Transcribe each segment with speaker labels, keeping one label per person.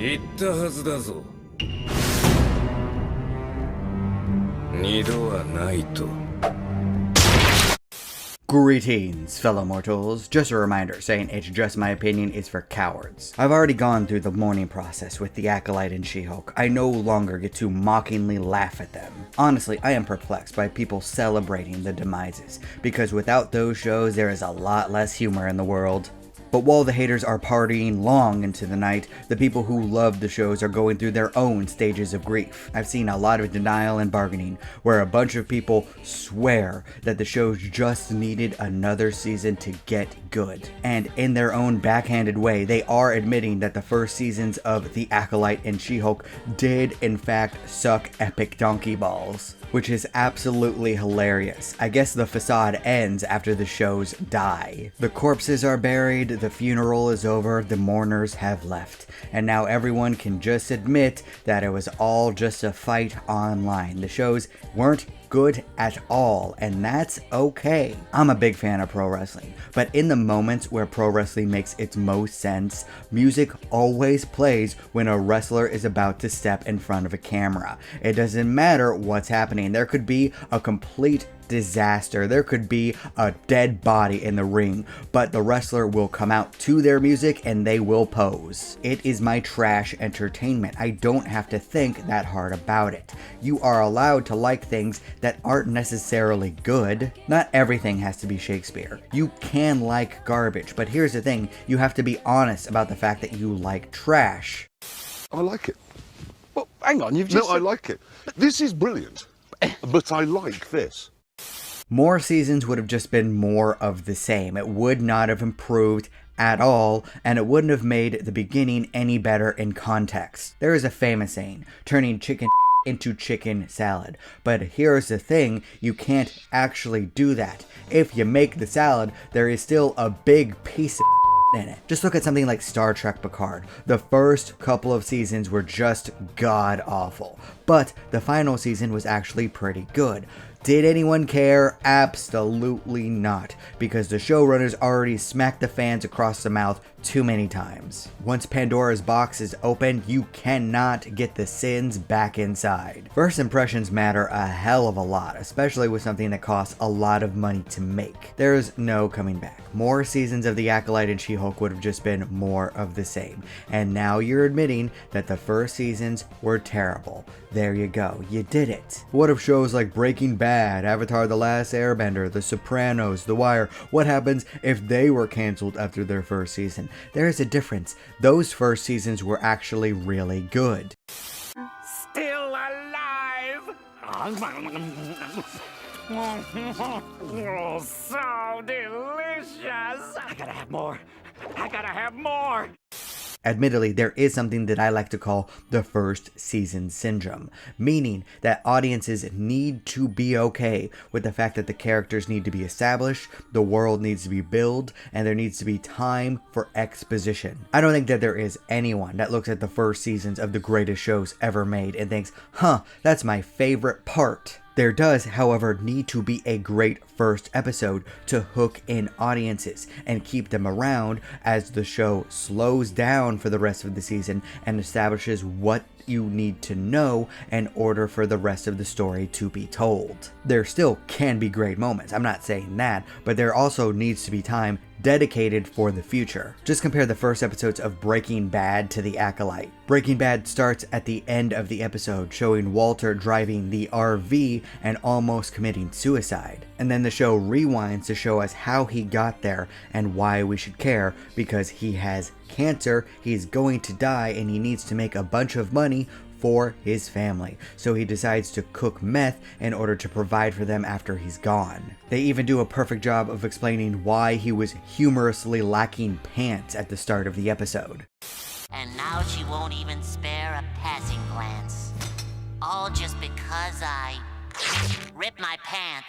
Speaker 1: 言ったはずだぞ。二度はないと。
Speaker 2: Greetings, fellow mortals. Just a reminder, saying it's just my opinion is for cowards. I've already gone through the mourning process with the Acolyte and She-Hulk. I no longer get to mockingly laugh at them. Honestly, I am perplexed by people celebrating the demises, because without those shows, there is a lot less humor in the world. But while the haters are partying long into the night, the people who love the shows are going through their own stages of grief. I've seen a lot of denial and bargaining, where a bunch of people swear that the shows just needed another season to get good. And in their own backhanded way, they are admitting that the first seasons of The Acolyte and She-Hulk did in fact suck epic donkey balls, which is absolutely hilarious. I guess the facade ends after the shows die. The corpses are buried, the funeral is over, the mourners have left, and now everyone can just admit that it was all just a fight online. The shows weren't good at all, and that's okay. I'm a big fan of pro wrestling, but in the moments where pro wrestling makes its most sense, music always plays when a wrestler is about to step in front of a camera. It doesn't matter what's happening. There could be a complete disaster. There could be a dead body in the ring, but the wrestler will come out to their music and they will pose. It is my trash entertainment. I don't have to think that hard about it. You are allowed to like things that aren't necessarily good. Not everything has to be Shakespeare. You can like garbage, but here's the thing, you have to be honest about the fact that you like trash.
Speaker 3: I like it.
Speaker 4: Well, hang on, you've just...
Speaker 3: No, I like it. This is brilliant, but I like this.
Speaker 2: More seasons would have just been more of the same. It would not have improved at all, and it wouldn't have made the beginning any better in context. There is a famous saying, turning chicken into chicken salad. But here's the thing, you can't actually do that. If you make the salad, there is still a big piece of in it. Just look at something like Star Trek Picard. The first couple of seasons were just god-awful, but the final season was actually pretty good. Did anyone care? Absolutely not, because the showrunners already smacked the fans across the mouth too many times. Once Pandora's box is open, you cannot get the sins back inside. First impressions matter a hell of a lot, especially with something that costs a lot of money to make. There's no coming back. More seasons of The Acolyte and She-Hulk would have just been more of the same. And now you're admitting that the first seasons were terrible. There you go, you did it. What if shows like Breaking Bad, Avatar: The Last Airbender, The Sopranos, The Wire, what happens if they were canceled after their first season? There is a difference. Those first seasons were actually really good.
Speaker 4: Still alive! Oh, so delicious! I gotta have more. I gotta have more!
Speaker 2: Admittedly, there is something that I like to call the first season syndrome, meaning that audiences need to be okay with the fact that the characters need to be established, the world needs to be built, and there needs to be time for exposition. I don't think that there is anyone that looks at the first seasons of the greatest shows ever made and thinks, huh, that's my favorite part. There does, however, need to be a great first episode to hook in audiences and keep them around as the show slows down for the rest of the season and establishes what you need to know in order for the rest of the story to be told. There still can be great moments, I'm not saying that, but there also needs to be time dedicated for the future. Just compare the first episodes of Breaking Bad to The Acolyte. Breaking Bad starts at the end of the episode showing Walter driving the RV and almost committing suicide. And then the show rewinds to show us how he got there and why we should care, because he has cancer, he's going to die, and he needs to make a bunch of money for his family, so he decides to cook meth in order to provide for them after he's gone. They even do a perfect job of explaining why he was humorously lacking pants at the start of the episode.
Speaker 5: And now she won't even spare a passing glance. All just because I ripped my pants.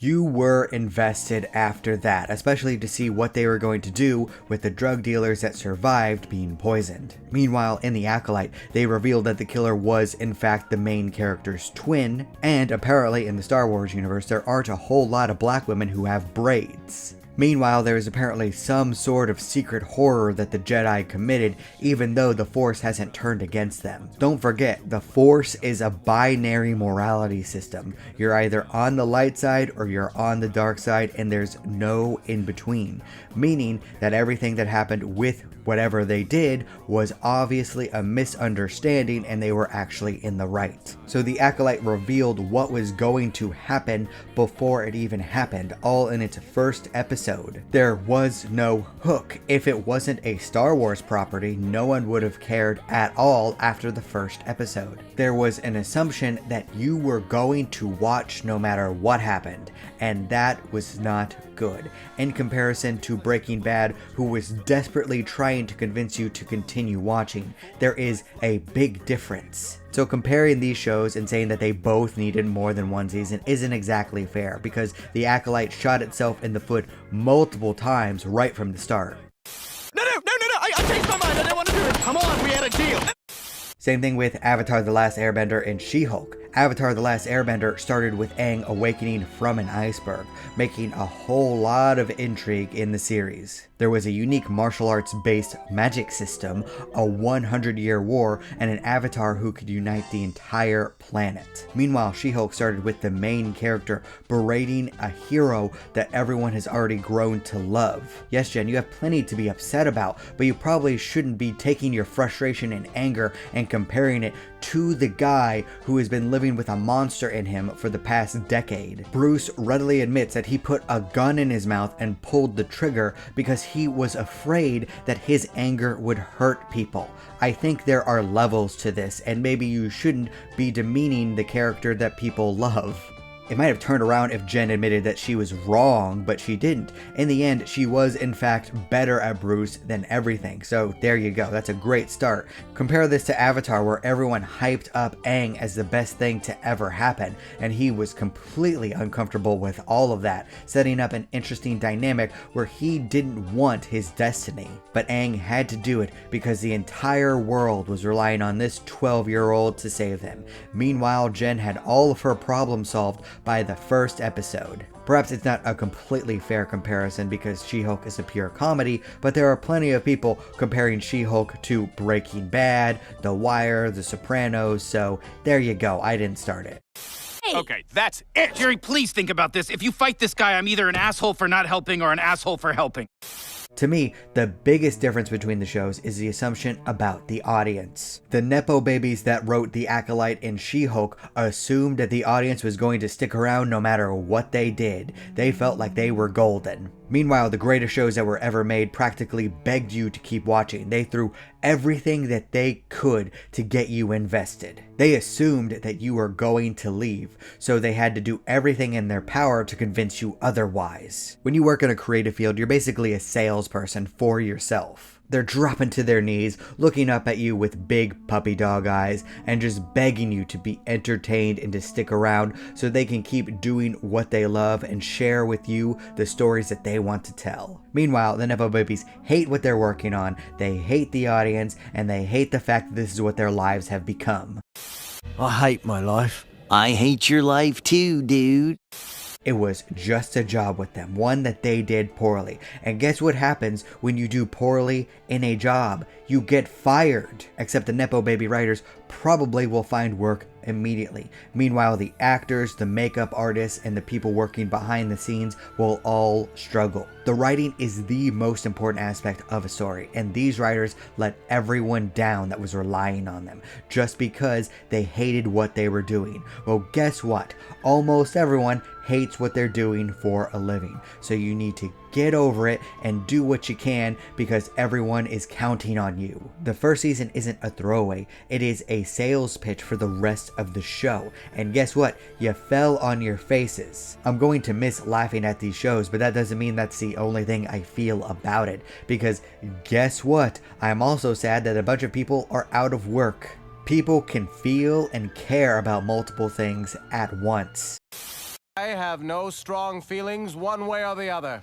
Speaker 2: You were invested after that, especially to see what they were going to do with the drug dealers that survived being poisoned. Meanwhile, in The Acolyte, they revealed that the killer was in fact the main character's twin, and apparently in the Star Wars universe there aren't a whole lot of black women who have braids. Meanwhile, there is apparently some sort of secret horror that the Jedi committed, even though the Force hasn't turned against them. Don't forget, the Force is a binary morality system. You're either on the light side or you're on the dark side, and there's no in between. Meaning that everything that happened with whatever they did was obviously a misunderstanding and they were actually in the right. So the Acolyte revealed what was going to happen before it even happened, all in its first episode. There was no hook. If it wasn't a Star Wars property, no one would have cared at all after the first episode. There was an assumption that you were going to watch no matter what happened, and that was not good, in comparison to Breaking Bad, who was desperately trying to convince you to continue watching. There is a big difference. So comparing these shows and saying that they both needed more than one season isn't exactly fair, because The Acolyte shot itself in the foot multiple times right from the start.
Speaker 6: No, I changed my mind. I didn't want to do it. Come on, we had a deal.
Speaker 2: Same thing with Avatar: The Last Airbender and She-Hulk. Avatar: The Last Airbender started with Aang awakening from an iceberg, making a whole lot of intrigue in the series. There was a unique martial arts based magic system, a 100-year war, and an avatar who could unite the entire planet. Meanwhile, She-Hulk started with the main character berating a hero that everyone has already grown to love. Yes, Jen, you have plenty to be upset about, but you probably shouldn't be taking your frustration and anger and comparing it to the guy who has been living with a monster in him for the past decade. Bruce readily admits that he put a gun in his mouth and pulled the trigger because he was afraid that his anger would hurt people. I think there are levels to this, and maybe you shouldn't be demeaning the character that people love. It might have turned around if Jen admitted that she was wrong, but she didn't. In the end, she was in fact better at Bruce than everything, so there you go, that's a great start. Compare this to Avatar, where everyone hyped up Aang as the best thing to ever happen, and he was completely uncomfortable with all of that, setting up an interesting dynamic where he didn't want his destiny. But Aang had to do it because the entire world was relying on this 12-year-old to save them. Meanwhile, Jen had all of her problems solved by the first episode. Perhaps it's not a completely fair comparison because She-Hulk is a pure comedy, but there are plenty of people comparing She-Hulk to Breaking Bad, The Wire, The Sopranos, so there you go, I didn't start it.
Speaker 6: Okay, that's it. Jerry, please think about this. If you fight this guy, I'm either an asshole for not helping or an asshole for helping.
Speaker 2: To me, the biggest difference between the shows is the assumption about the audience. The Nepo babies that wrote The Acolyte and She-Hulk assumed that the audience was going to stick around no matter what they did. They felt like they were golden. Meanwhile, the greatest shows that were ever made practically begged you to keep watching. They threw everything that they could to get you invested. They assumed that you were going to leave, so they had to do everything in their power to convince you otherwise. When you work in a creative field, you're basically a salesperson for yourself. They're dropping to their knees, looking up at you with big puppy dog eyes, and just begging you to be entertained and to stick around so they can keep doing what they love and share with you the stories that they want to tell. Meanwhile, the Nepo babies hate what they're working on, they hate the audience, and they hate the fact that this is what their lives have become.
Speaker 7: I hate my life. I hate your life too, dude.
Speaker 2: It was just a job with them, one that they did poorly. And guess what happens when you do poorly in a job? You get fired. Except the Nepo baby writers probably will find work immediately. Meanwhile, the actors, the makeup artists, and the people working behind the scenes will all struggle. The writing is the most important aspect of a story, and these writers let everyone down that was relying on them just because they hated what they were doing. Well, guess what? Almost everyone hates what they're doing for a living. So you need to get over it and do what you can because everyone is counting on you. The first season isn't a throwaway, it is a sales pitch for the rest of the show. And guess what? You fell on your faces. I'm going to miss laughing at these shows, but that doesn't mean that's the only thing I feel about it. Because guess what? I'm also sad that a bunch of people are out of work. People can feel and care about multiple things at once.
Speaker 8: I have no strong feelings one way or the other.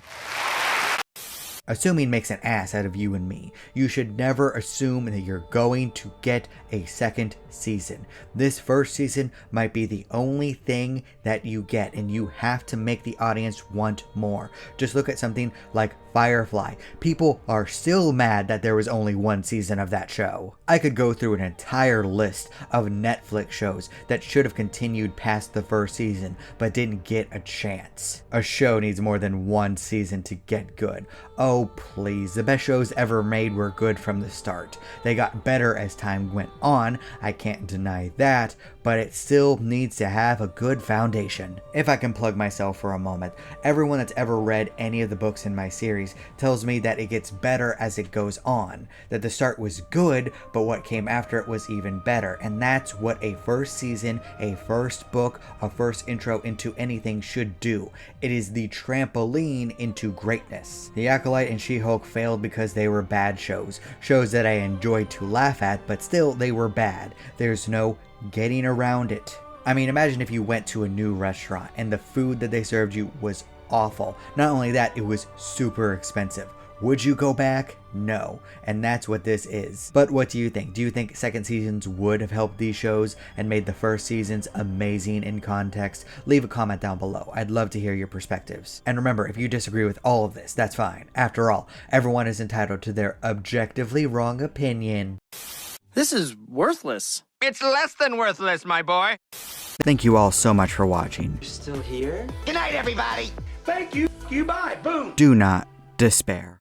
Speaker 2: Assuming makes an ass out of you and me. You should never assume that you're going to get a second season. This first season might be the only thing that you get, and you have to make the audience want more. Just look at something like Firefly. People are still mad that there was only one season of that show. I could go through an entire list of Netflix shows that should have continued past the first season, but didn't get a chance. A show needs more than one season to get good. Oh please, the best shows ever made were good from the start. They got better as time went on, I can't deny that, but it still needs to have a good foundation. If I can plug myself for a moment, everyone that's ever read any of the books in my series tells me that it gets better as it goes on, that the start was good, but what came after it was even better, and that's what a first season, a first book, a first intro into anything should do. It is the trampoline into greatness. The Acolyte and She-Hulk failed because they were bad shows that I enjoyed to laugh at, but still they were bad. There's no getting around it. I mean, imagine if you went to a new restaurant and the food that they served you was awful. Not only that, it was super expensive. Would you go back? No. And that's what this is. But what do you think? Do you think second seasons would have helped these shows and made the first seasons amazing in context? Leave a comment down below. I'd love to hear your perspectives. And remember, if you disagree with all of this, that's fine. After all, everyone is entitled to their objectively wrong opinion.
Speaker 8: This is worthless.
Speaker 4: It's less than worthless, my boy.
Speaker 2: Thank you all so much for watching.
Speaker 8: You're still here?
Speaker 4: Good night, everybody. Thank you. You bye. Boom.
Speaker 2: Do not despair.